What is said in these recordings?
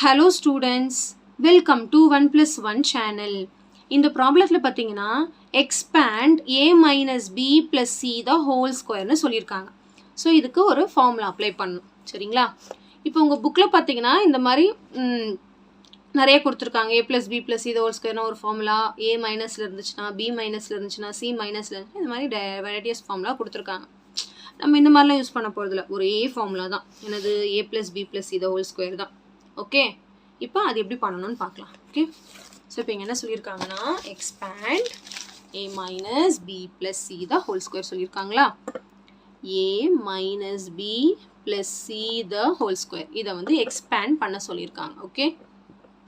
Hello students, welcome to 1 plus 1 channel. இந்த ப்ராப்ளத்தில் பார்த்தீங்கன்னா expand a minus b plus c the whole squareனு சொல்லியிருக்காங்க. So இதுக்கு ஒரு ஃபார்முலா அப்ளை பண்ணணும் சரிங்களா. இப்போ உங்கள் புக்கில் பார்த்தீங்கன்னா இந்த மாதிரி நிறைய கொடுத்துருக்காங்க. a plus b plus c the whole squareனா ஒரு ஃபார்முலா, a மைனஸில் இருந்துச்சுன்னா b மைனஸில் இருந்துச்சுன்னா c மைனஸில் இருந்துச்சுன்னா இந்த மாதிரி வெரைட்டியஸ் ஃபார்முலா கொடுத்துருக்காங்க. நம்ம இந்த மாதிரிலாம் யூஸ் பண்ண போகிறதில்ல, ஒரே ஃபார்முலா தான். என்னது a plus b plus c the whole square தான். ஓகே, இப்போ அது எப்படி பண்ணணும்னு பார்க்கலாம். ஓகே, ஸோ இப்போ இங்கே என்ன சொல்லியிருக்காங்கன்னா expand a minus b plus c the whole square சொல்லியிருக்காங்களா. a minus b plus c the whole square இதை வந்து expand பண்ண சொல்லியிருக்காங்க. ஓகே,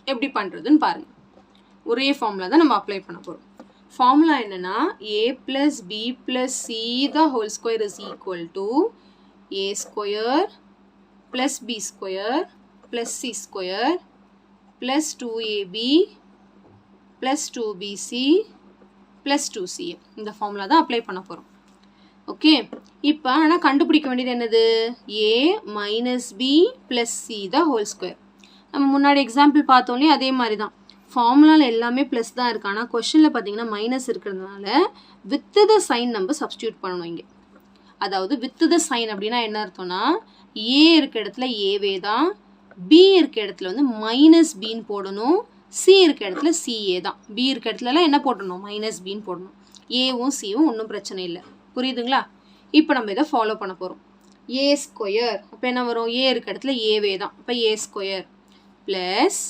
எப்படி பண்ணுறதுன்னு பாருங்கள். ஒரே ஃபார்முலா தான் நம்ம அப்ளை பண்ண போகிறோம். ஃபார்முலா என்னென்னா a plus b plus c the whole square is equal to a square plus b square plus c square plus 2ab plus 2bc plus 2ca. இந்த ஃபார்முலா தான் அப்ளை பண்ண போகிறோம். ஓகே, இப்போ ஆனால் கண்டுபிடிக்க வேண்டியது என்னது, a minus b plus c the whole square. நம்ம முன்னாடி எக்ஸாம்பிள் பார்த்தோன்னே அதே மாதிரி தான். ஃபார்முலாவில் எல்லாமே ப்ளஸ் தான் இருக்குது, ஆனால் கொஷனில் பார்த்தீங்கன்னா மைனஸ் இருக்கிறதுனால வித் த சைன் நம்ம சப்ஸ்டியூட் பண்ணணும் இங்கே. அதாவது வித் த சைன் அப்படின்னா என்ன அர்த்தம்னா, ஏ இருக்க இடத்துல ஏவே தான், பி இருக்க இடத்துல வந்து மைனஸ் பின்னு போடணும், சி இருக்க இடத்துல சிஏ தான். பி இருக்க இடத்துலலாம் என்ன போடணும், மைனஸ் பின்னு போடணும். ஏவும் சியும் ஒன்றும் பிரச்சனை இல்லை, புரியுதுங்களா. இப்போ நம்ம இதை ஃபாலோ பண்ண போகிறோம். ஏ ஸ்கொயர் அப்போ என்ன வரும், ஏ இருக்க இடத்துல ஏவே தான், அப்போ A square plus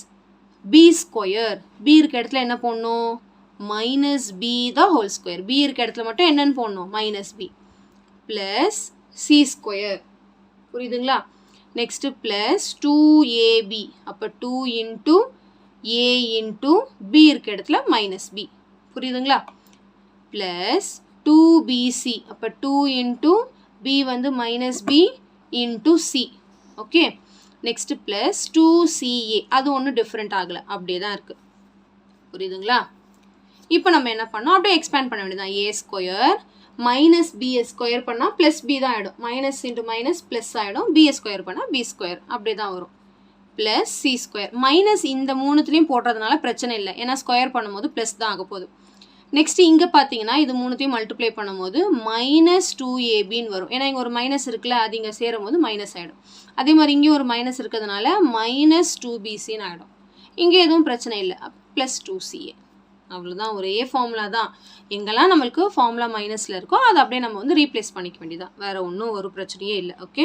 B square, B இருக்க இடத்துல என்ன போடணும், minus B the whole square. B இருக்க இடத்துல மட்டும் என்னன்னு போடணும், minus B plus C square, புரியுதுங்களா. நெக்ஸ்ட்டு ப்ளஸ் 2ab, அப்போ 2 இன்ட்டு ஏ இன்ட்டு பி இருக்க இடத்துல மைனஸ் பி, புரியுதுங்களா. ப்ளஸ் 2bc, அப்போ 2 இன்ட்டு பி வந்து minus b into c. Okay, next plus 2ca, அது ஒன்றும் டிஃப்ரெண்ட் ஆகலை, அப்படியே தான் இருக்குது, புரியுதுங்களா. இப்போ நம்ம என்ன பண்ணோம், அப்படியே எக்ஸ்பேண்ட் பண்ண வேண்டியதான். ஏ ஸ்கொயர் மைனஸ் பிஏ ஸ்கொயர் பண்ணால் ப்ளஸ் பி தான் ஆகிடும், மைனஸ் இன்ட்டு மைனஸ் ப்ளஸ் ஆகிடும், பிஏ ஸ்கொயர் பண்ணால் பி ஸ்கொயர் அப்படியே தான் வரும். ப்ளஸ் சி ஸ்கொயர், மைனஸ் இந்த மூணுத்துலேயும் போடுறதுனால பிரச்சனை இல்லை, ஏன்னா ஸ்கொயர் பண்ணும்போது ப்ளஸ் தான் ஆக போகுது. நெக்ஸ்ட்டு இங்கே பார்த்தீங்கன்னா இது மூணுத்தையும் மல்டிப்ளை பண்ணும்போது மைனஸ் 2abன்னு வரும், ஏன்னா இங்கே ஒரு மைனஸ் இருக்குல்ல, அது இங்கே சேரும் போது மைனஸ் ஆகிடும். அதே மாதிரி இங்கேயும் ஒரு மைனஸ் இருக்கிறதுனால மைனஸ் 2bcன்னு ஆகிடும். இங்கே எதுவும் பிரச்சனை இல்லை, ப்ளஸ் 2ca. அவ்வளோதான், ஒரே ஃபார்முலா தான். எங்கெல்லாம் நம்மளுக்கு ஃபார்முலா மைனஸில் இருக்கோ அதை அப்படியே நம்ம வந்து ரீப்ளேஸ் பண்ணிக்க வேண்டியதான், வேறு ஒன்றும் ஒரு பிரச்சனையே இல்லை. ஓகே,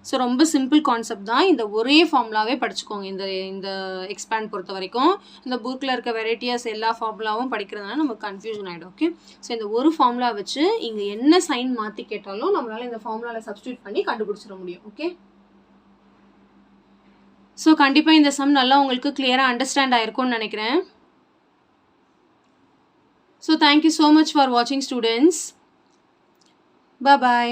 ஸோ ரொம்ப சிம்பிள் கான்செப்ட் தான். இந்த ஒரே ஃபார்முலாவே படிச்சுக்கோங்க. இந்த எக்ஸ்பேண்ட் பொறுத்த வரைக்கும் இந்த புக்கில் இருக்க வெரைட்டியஸ் எல்லா ஃபார்முலாவும் படிக்கிறதுனால நமக்கு கன்ஃபியூஷன் ஆகிடும். ஓகே, ஸோ இந்த ஒரு ஃபார்முலா வச்சு இங்கே என்ன சைன் மாற்றி கேட்டாலும் நம்மளால் இந்த ஃபார்முலாவில் சப்ஸ்டியூட் பண்ணி கண்டுபிடிச்சிட முடியும். ஓகே, ஸோ கண்டிப்பாக இந்த சம் நல்லா உங்களுக்கு கிளியராக அண்டர்ஸ்டாண்ட் ஆயிருக்கும்னு நினைக்கிறேன். So thank you so much for watching students. Bye bye.